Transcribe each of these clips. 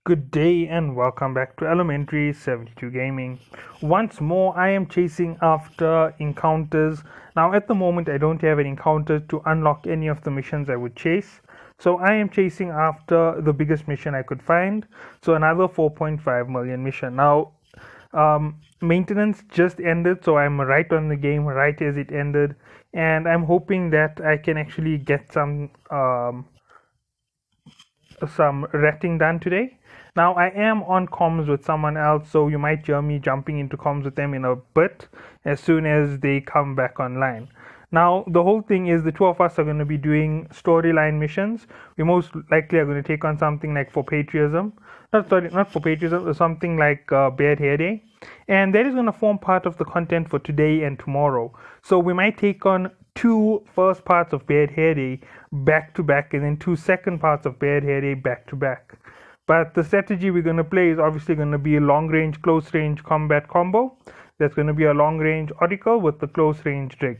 Good day and welcome back to Elementary 72 Gaming. Once more, I am chasing after encounters. Now, at the moment, I don't have an encounter to unlock any of the missions I would chase. So, I am chasing after the biggest mission I could find. So, another 4.5 million mission. Now, maintenance just ended, so I'm right on the game right as it ended. And I'm hoping that I can actually get some ratting done today. Now I am on comms with someone else, so you might hear me jumping into comms with them in a bit as soon as they come back online. Now the whole thing is the two of us are going to be doing storyline missions. We most likely are going to take on something like for patriotism, not for patriotism, something like Bad Hair Day, and that is going to form part of the content for today and tomorrow. So we might take on two first parts of Bad Hair Day back to back, and then two second parts of Bad Hair Day back to back. But the strategy we're going to play is obviously going to be a long range, close range combat combo. That's going to be a long range Oracle with the close range Drake.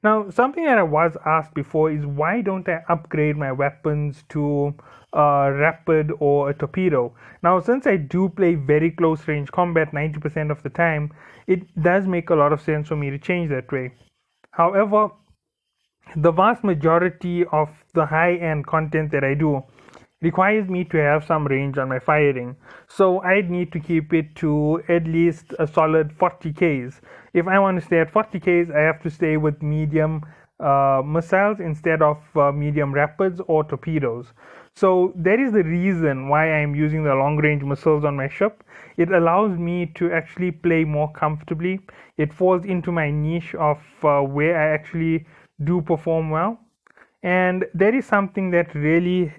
Now, something that I was asked before is why don't I upgrade my weapons to a rapid or a torpedo? Now, since I do play very close range combat 90% of the time, it does make a lot of sense for me to change that way. However, the vast majority of the high-end content that I do requires me to have some range on my firing, so I'd need to keep it to at least a solid 40 Ks. If I want to stay at 40 Ks, I have to stay with medium missiles instead of medium rapids or torpedoes. So that is the reason why I'm using the long range missiles on my ship. It allows me to actually play more comfortably. It falls into my niche of where I actually do perform well, and that is something that really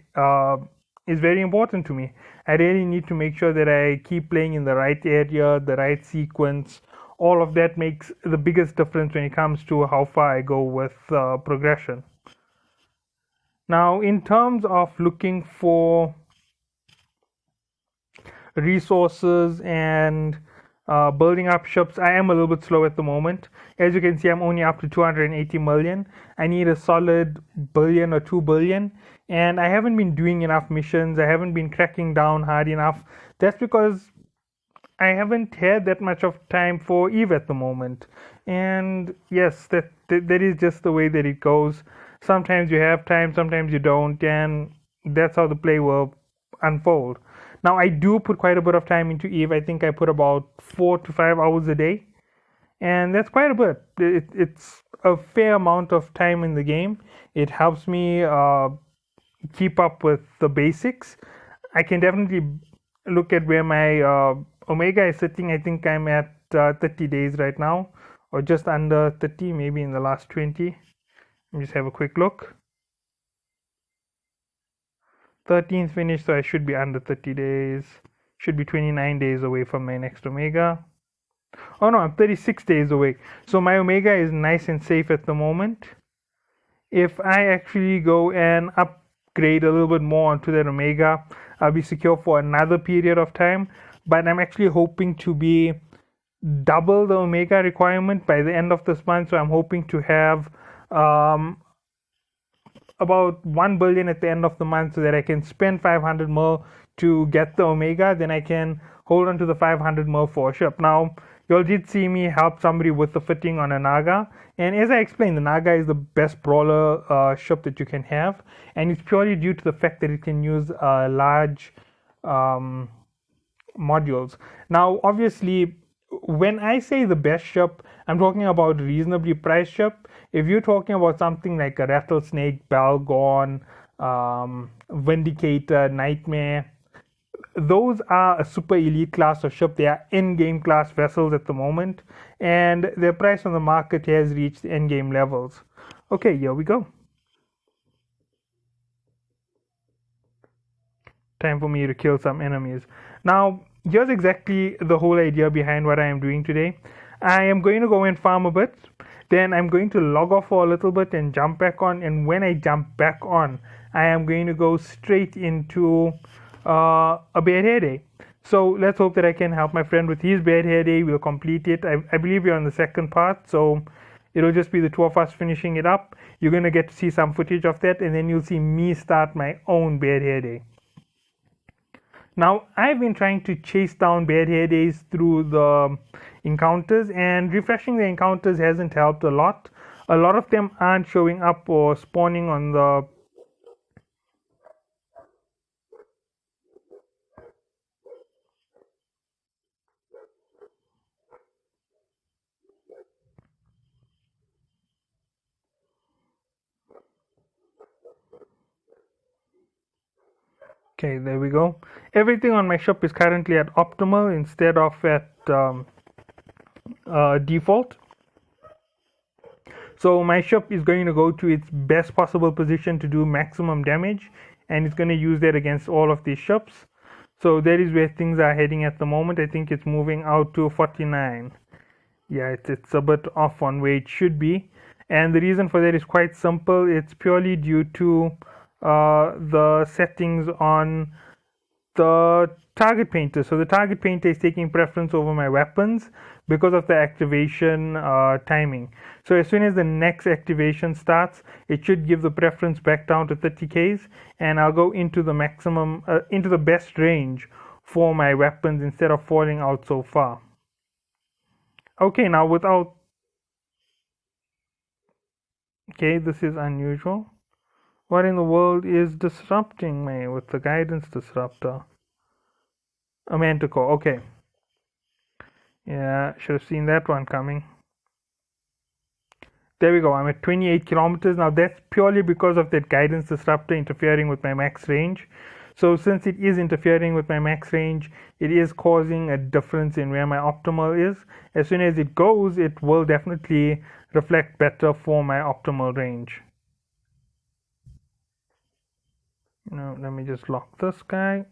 is very important to me. I really need to make sure that I keep playing in the right area, the right sequence. All of that makes the biggest difference when it comes to how far I go with progression. Now, in terms of looking for resources and building up ships, I am a little bit slow at the moment. As you can see, I'm only up to 280 million. I need a solid billion or 2 billion, and I haven't been doing enough missions. I haven't been cracking down hard enough. That's because I haven't had that much of time for Eve at the moment. And yes, that is just the way that it goes. Sometimes you have time, sometimes you don't, and that's how the play will unfold. Now, I do put quite a bit of time into Eve. I think I put about 4 to 5 hours a day, and that's quite a bit. It's a fair amount of time in the game. It helps me keep up with the basics. I can definitely look at where my Omega is sitting. I think I'm at 30 days right now, or just under 30, maybe in the last 20. Let me just have a quick look. 13th finished, so I should be under 30 days. Should be 29 days away from my next Omega. Oh no, I'm 36 days away. So my Omega is nice and safe at the moment. If I actually go and upgrade a little bit more onto that Omega, I'll be secure for another period of time. But I'm actually hoping to be double the Omega requirement by the end of this month. So I'm hoping to have about 1 billion at the end of the month so that I can spend 500 mil to get the Omega. Then I can hold on to the 500 mil for a ship. Now, you all did see me help somebody with the fitting on a Naga, and as I explained, the Naga is the best brawler ship that you can have, and it's purely due to the fact that it can use large modules. Now, obviously, when I say the best ship, I'm talking about reasonably priced ship. If you're talking about something like a Rattlesnake, Balgon, Vindicator, Nightmare, those are a super elite class of ship. They are in-game class vessels at the moment, and their price on the market has reached end-game levels. Okay, here we go. Time for me to kill some enemies. Now, here's exactly the whole idea behind what I am doing today. I am going to go and farm a bit, then I'm going to log off for a little bit and jump back on, and when I jump back on, I am going to go straight into a Bad Hair Day. So let's hope that I can help my friend with his Bad Hair Day. We'll complete it. I believe we're on the second part, so It'll just be the two of us finishing it up. You're going to get to see some footage of that, and then you'll see me start my own Bad Hair Day. Now, I've been trying to chase down Bad Hair Days through the encounters, and refreshing the encounters hasn't helped a lot. A lot of them aren't showing up or spawning on the Okay, there we go. Everything on my shop is currently at optimal instead of at default. So my shop is going to go to its best possible position to do maximum damage, and it's going to use that against all of these shops. So that is where things are heading at the moment. I think it's moving out to 49. Yeah, it's a bit off on where it should be. And the reason for that is quite simple. It's purely due to the settings on the target painter. So the target painter is taking preference over my weapons because of the activation timing. So as soon as the next activation starts, it should give the preference back down to 30Ks, and I'll go into the maximum, into the best range for my weapons instead of falling out so far. Okay, now without... Okay, this is unusual. What in the world is disrupting me with the guidance disruptor? A Manticore, okay. Yeah, should have seen that one coming. There we go, I'm at 28 kilometers. Now that's purely because of that guidance disruptor interfering with my max range. So since it is interfering with my max range, it is causing a difference in where my optimal is. As soon as it goes, it will definitely reflect better for my optimal range. Now let me just lock this guy.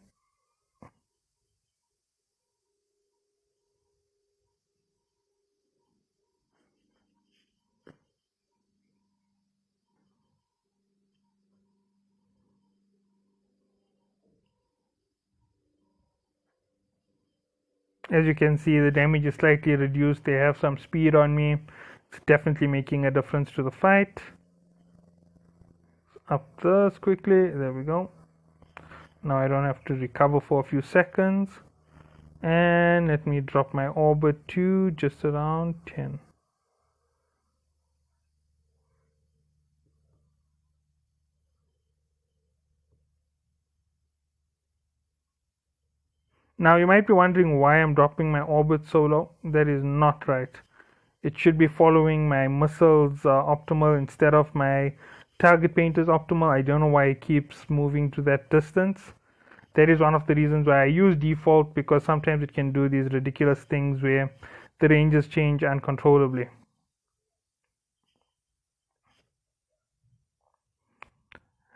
As you can see, the damage is slightly reduced. They have some speed on me. It's definitely making a difference to the fight. Up this quickly. There we go. Now I don't have to recover for a few seconds. And let me drop my orbit to just around 10. Now you might be wondering why I'm dropping my orbit so low. That is not right. It should be following my missiles optimal instead of my target painter's optimal. I don't know why it keeps moving to that distance. That is one of the reasons why I use default, because sometimes it can do these ridiculous things where the ranges change uncontrollably.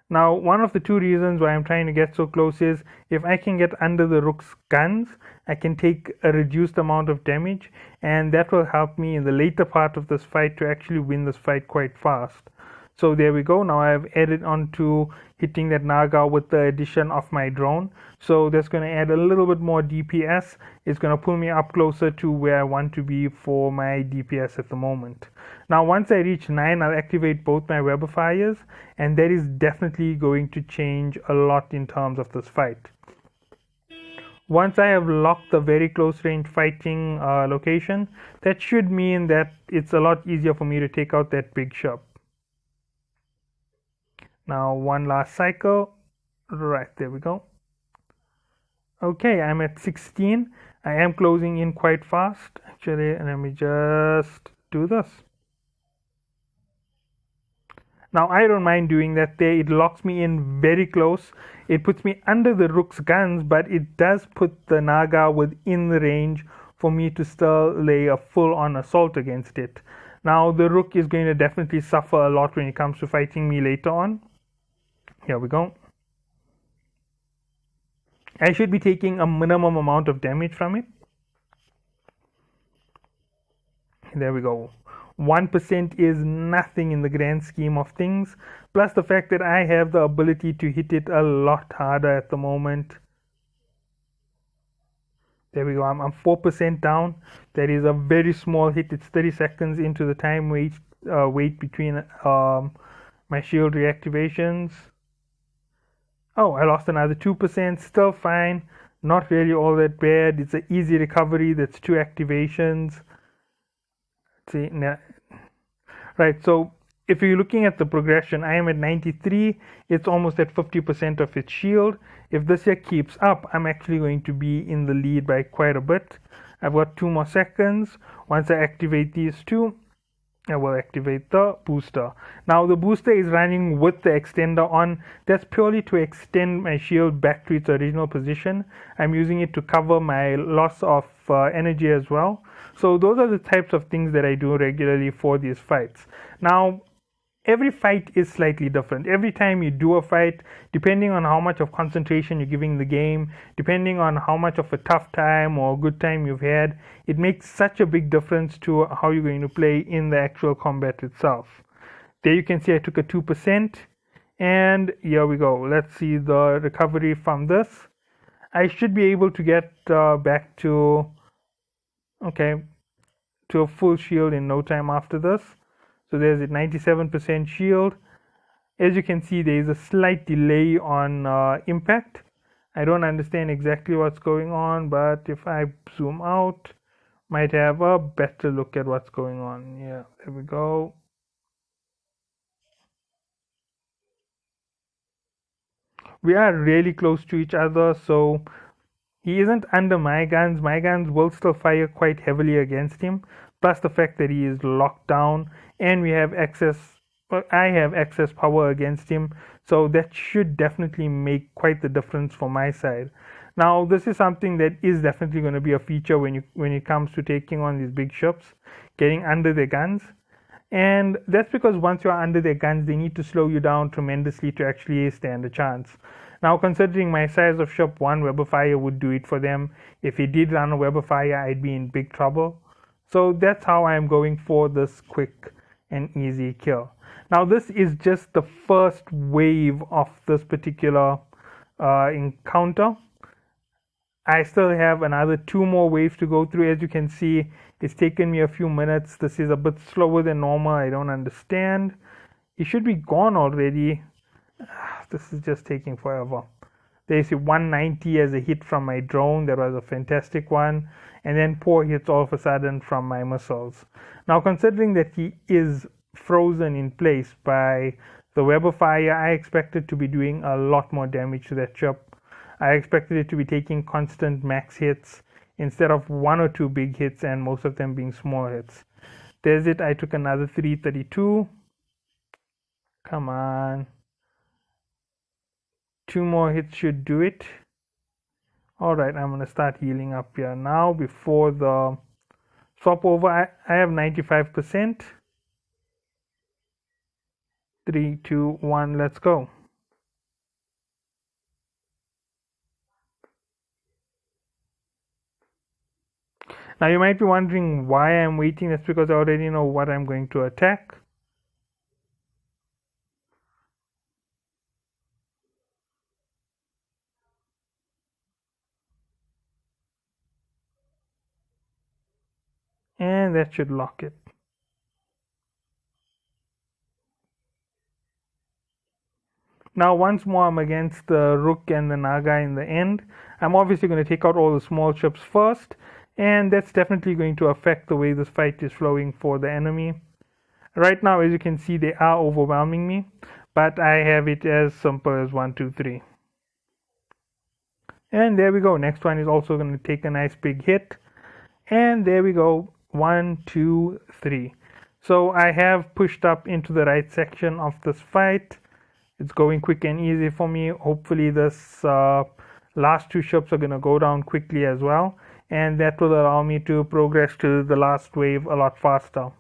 Now, one of the two reasons why I'm trying to get so close is if I can get under the rook's guns, I can take a reduced amount of damage, and that will help me in the later part of this fight to actually win this fight quite fast. So there we go. Now I've added on to hitting that Naga with the addition of my drone. So that's going to add a little bit more DPS. It's going to pull me up closer to where I want to be for my DPS at the moment. Now once I reach 9, I'll activate both my webifiers, and that is definitely going to change a lot in terms of this fight. Once I have locked the very close range fighting location, that should mean that it's a lot easier for me to take out that big shop. Now one last cycle. Right, there we go. Okay, I'm at 16. I am closing in quite fast. Actually, let me just do this. Now I don't mind doing that there. It locks me in very close. It puts me under the rook's guns, but it does put the Naga within the range for me to still lay a full-on assault against it. Now the rook is going to definitely suffer a lot when it comes to fighting me later on. Here we go. I should be taking a minimum amount of damage from it. There we go. 1% is nothing in the grand scheme of things. Plus the fact that I have the ability to hit it a lot harder at the moment. There we go. I'm 4% down. That is a very small hit. It's 30 seconds into the time where wait between my shield reactivations. Oh, I lost another 2%, still fine, not really all that bad. It's an easy recovery, that's 2 activations. See, right, so if you're looking at the progression, I am at 93, it's almost at 50% of its shield. If this here keeps up, I'm actually going to be in the lead by quite a bit. I've got 2 more seconds. Once I activate these 2, I will activate the booster. Now the booster is running with the extender on. That's purely to extend my shield back to its original position. I'm using it to cover my loss of energy as well. So those are the types of things that I do regularly for these fights. Now every fight is slightly different. Every time you do a fight, depending on how much of concentration you're giving the game, depending on how much of a tough time or good time you've had, it makes such a big difference to how you're going to play in the actual combat itself. There you can see I took a 2%, and here we go. Let's see the recovery from this. I should be able to get back to a full shield in no time after this. So there's a 97% shield. As you can see, there is a slight delay on impact. I don't understand exactly what's going on, but if I zoom out, might have a better look at what's going on. Yeah, there we go. We are really close to each other, so he isn't under my guns. My guns will still fire quite heavily against him, plus the fact that he is locked down and we have I have excess power against him, so that should definitely make quite the difference for my side. Now this is something that is definitely going to be a feature when it comes to taking on these big ships, getting under their guns. And that's because once you're under their guns, they need to slow you down tremendously to actually stand a chance. Now, considering my size of ship, 1 Web of Fire would do it for them. If he did run a Web of Fire, I'd be in big trouble. So that's how I'm going for this quick and easy kill. Now this is just the first wave of this particular encounter. I still have another 2 more waves to go through. As you can see, it's taken me a few minutes. This is a bit slower than normal. I don't understand. It should be gone already. This is just taking forever. There's a 190 as a hit from my drone. That was a fantastic one. And then 4 hits all of a sudden from my missiles. Now, considering that he is frozen in place by the Web of Fire, I expected to be doing a lot more damage to that ship. I expected it to be taking constant max hits instead of 1 or 2 big hits and most of them being small hits. There's it. I took another 332. Come on. 2 more hits should do it. Alright, I'm going to start healing up here now before the swap over. I have 95%. 3, 2, 1, let's go. Now you might be wondering why I'm waiting. That's because I already know what I'm going to attack. And that should lock it. Now once more I'm against the Rook and the Naga in the end. I'm obviously going to take out all the small ships first, and that's definitely going to affect the way this fight is flowing for the enemy. Right now, as you can see, they are overwhelming me, but I have it as simple as 1, 2, 3. And there we go. Next one is also going to take a nice big hit. And there we go. 1, 2, 3. So I have pushed up into the right section of this fight. It's going quick and easy for me. Hopefully this last 2 ships are going to go down quickly as well. And that will allow me to progress to the last wave a lot faster.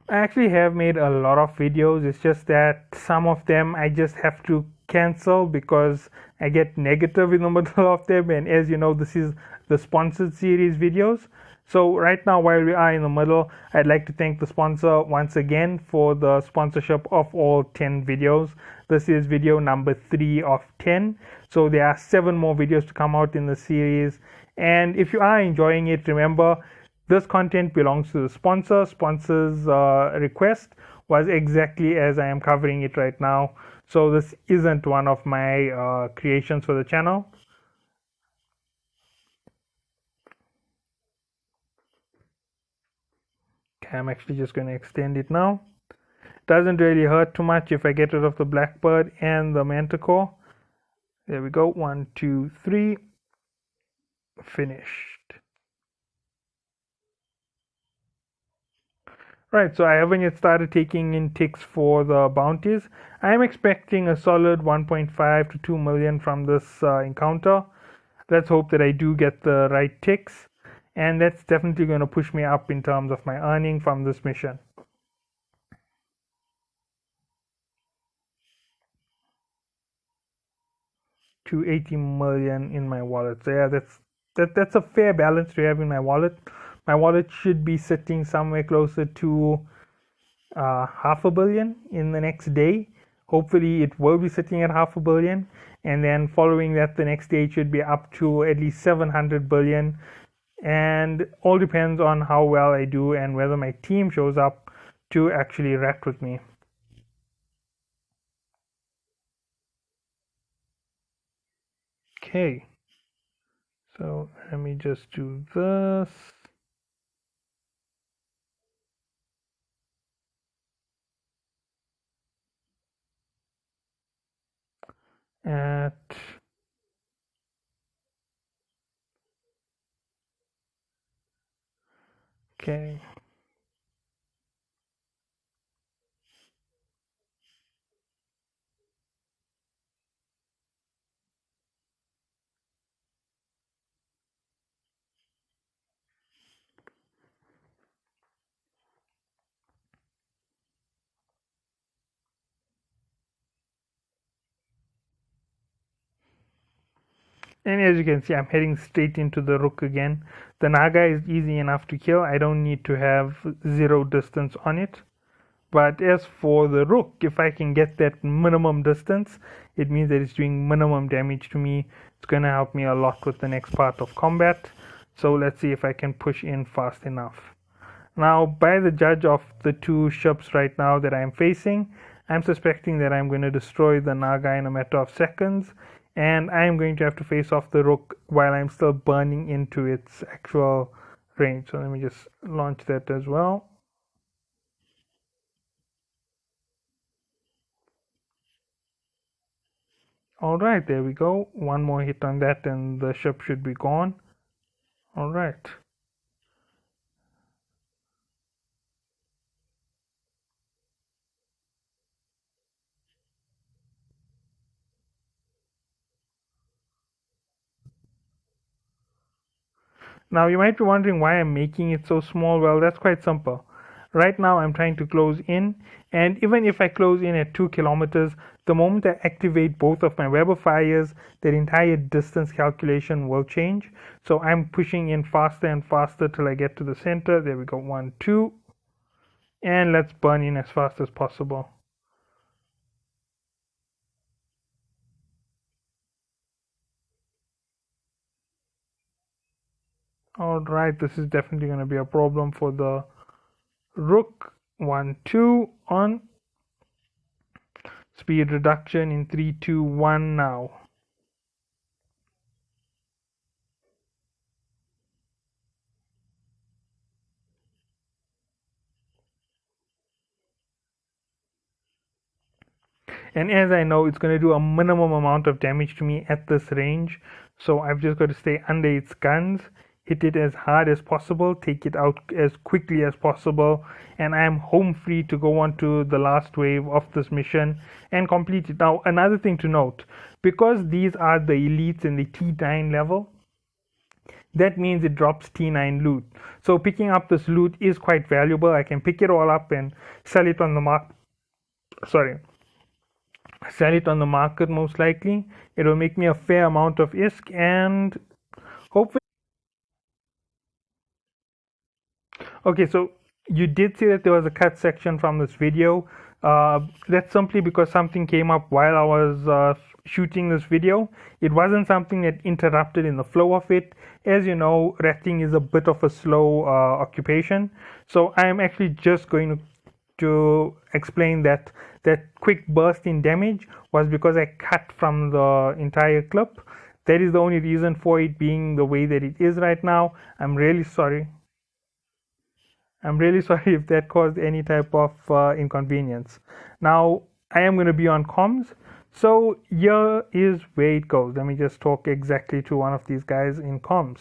I actually have made a lot of videos. It's just that some of them I just have to cancel because I get negative in the middle of them, and as you know, this is the sponsored series videos. So right now, while we are in the middle, I'd like to thank the sponsor once again for the sponsorship of all 10 videos. This is video number 3 of 10. So there are 7 more videos to come out in the series. And if you are enjoying it, remember, this content belongs to the sponsor. Sponsor's request was exactly as I am covering it right now. So this isn't one of my creations for the channel. Okay, I'm actually just going to extend it now. Doesn't really hurt too much if I get rid of the Blackbird and the Manticore. There we go. 1, 2, 3. Finished. Right, so I haven't yet started taking in ticks for the bounties. I am expecting a solid 1.5 to 2 million from this encounter. Let's hope that I do get the right ticks, and that's definitely going to push me up in terms of my earning from this mission. To 80 million in my wallet. So yeah, that's a fair balance to have in my wallet. My wallet should be sitting somewhere closer to $500 million in the next day. Hopefully it will be sitting at $500 million, and then following that, the next day it should be up to at least 700 billion. And all depends on how well I do and whether my team shows up to actually rat with me. Okay, so let me just do this. At okay. And as you can see, I'm heading straight into the Rook again. The Naga is easy enough to kill. I don't need to have 0 distance on it. But as for the Rook, if I can get that minimum distance, it means that it's doing minimum damage to me. It's going to help me a lot with the next part of combat. So let's see if I can push in fast enough. Now, by the judge of the 2 ships right now that I'm facing, I'm suspecting that I'm going to destroy the Naga in a matter of seconds, and I'm going to have to face off the Rook while I'm still burning into its actual range. So let me just launch that as well. Alright, there we go. One more hit on that and the ship should be gone. Alright. Now you might be wondering why I'm making it so small. Well, that's quite simple. Right now I'm trying to close in, and even if I close in at 2 kilometers, the moment I activate both of my Weber fires, that entire distance calculation will change. So I'm pushing in faster and faster till I get to the center. There we go, 1, 2. And let's burn in as fast as possible. Alright, this is definitely going to be a problem for the Rook. 1, 2 on. Speed reduction in 3, 2, 1 now. And as I know, it's going to do a minimum amount of damage to me at this range. So I've just got to stay under its guns, hit it as hard as possible, take it out as quickly as possible, and I am home free to go on to the last wave of this mission and complete it. Now, another thing to note, because these are the elites in the T9 level, that means it drops T9 loot. So picking up this loot is quite valuable. I can pick it all up and sell it on the market. sell it on the market most likely. It'll make me a fair amount of ISK and hopefully. Okay, so you did see that there was a cut section from this video. That's simply because something came up while I was shooting this video. It wasn't something that interrupted in the flow of it. As you know, ratting is a bit of a slow occupation. So I'm actually just going to explain that that quick burst in damage was because I cut from the entire clip. That is the only reason for it being the way that it is right now. I'm really sorry. I'm really sorry if that caused any type of inconvenience. Now, I am going to be on comms. So here is where it goes. Let me just talk exactly to one of these guys in comms.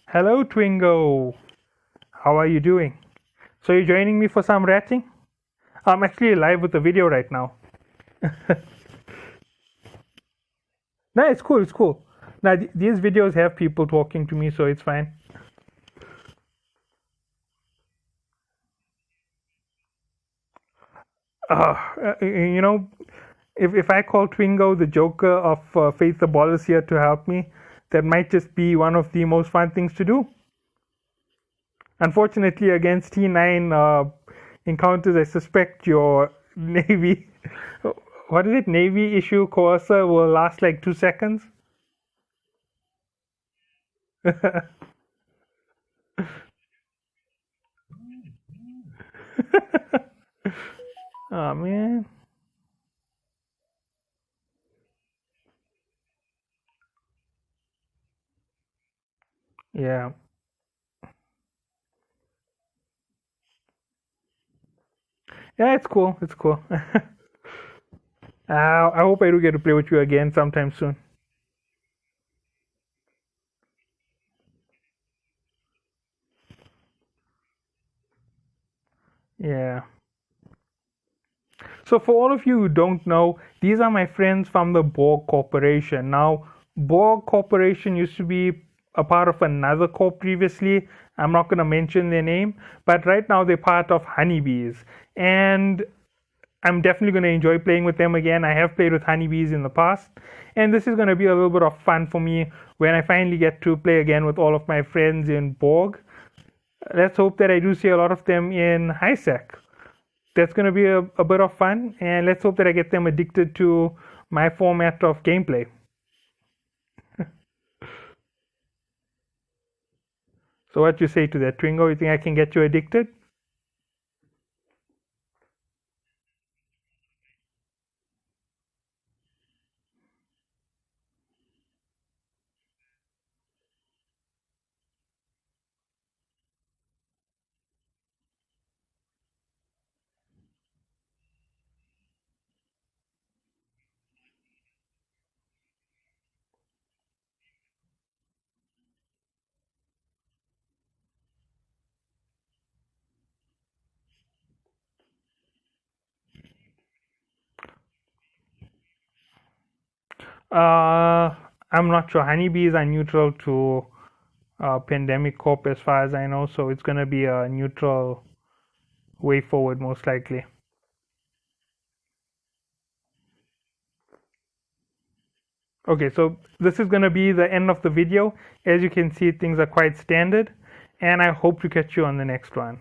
Hello, Twingo. How are you doing? So you're joining me for some ratting? I'm actually live with the video right now. No, it's cool. It's cool. Now, these videos have people talking to me, so it's fine. You know, if I call Twingo the Joker of Faith the Ball is here to help me, that might just be one of the most fun things to do. Unfortunately, against T9 encounters, I suspect your Navy, what is it, Navy issue courser will last like 2 seconds. Oh man. Yeah. Yeah, it's cool. It's cool. I hope I do get to play with you again sometime soon. Yeah. So for all of you who don't know, these are my friends from the Borg Corporation. Now, Borg Corporation used to be a part of another corp previously. I'm not going to mention their name, but right now they're part of Honeybees. And I'm definitely going to enjoy playing with them again. I have played with Honeybees in the past, and this is going to be a little bit of fun for me when I finally get to play again with all of my friends in Borg. Let's hope that I do see a lot of them in HiSec. That's going to be a bit of fun, and let's hope that I get them addicted to my format of gameplay. So what you say to that, Twingo? You think I can get you addicted? I'm not sure. Honeybees are neutral to Pandemic Corp as far as I know, so it's going to be a neutral way forward most likely. Okay, so this is going to be the end of the video. As you can see, things are quite standard, and I hope to catch you on the next one.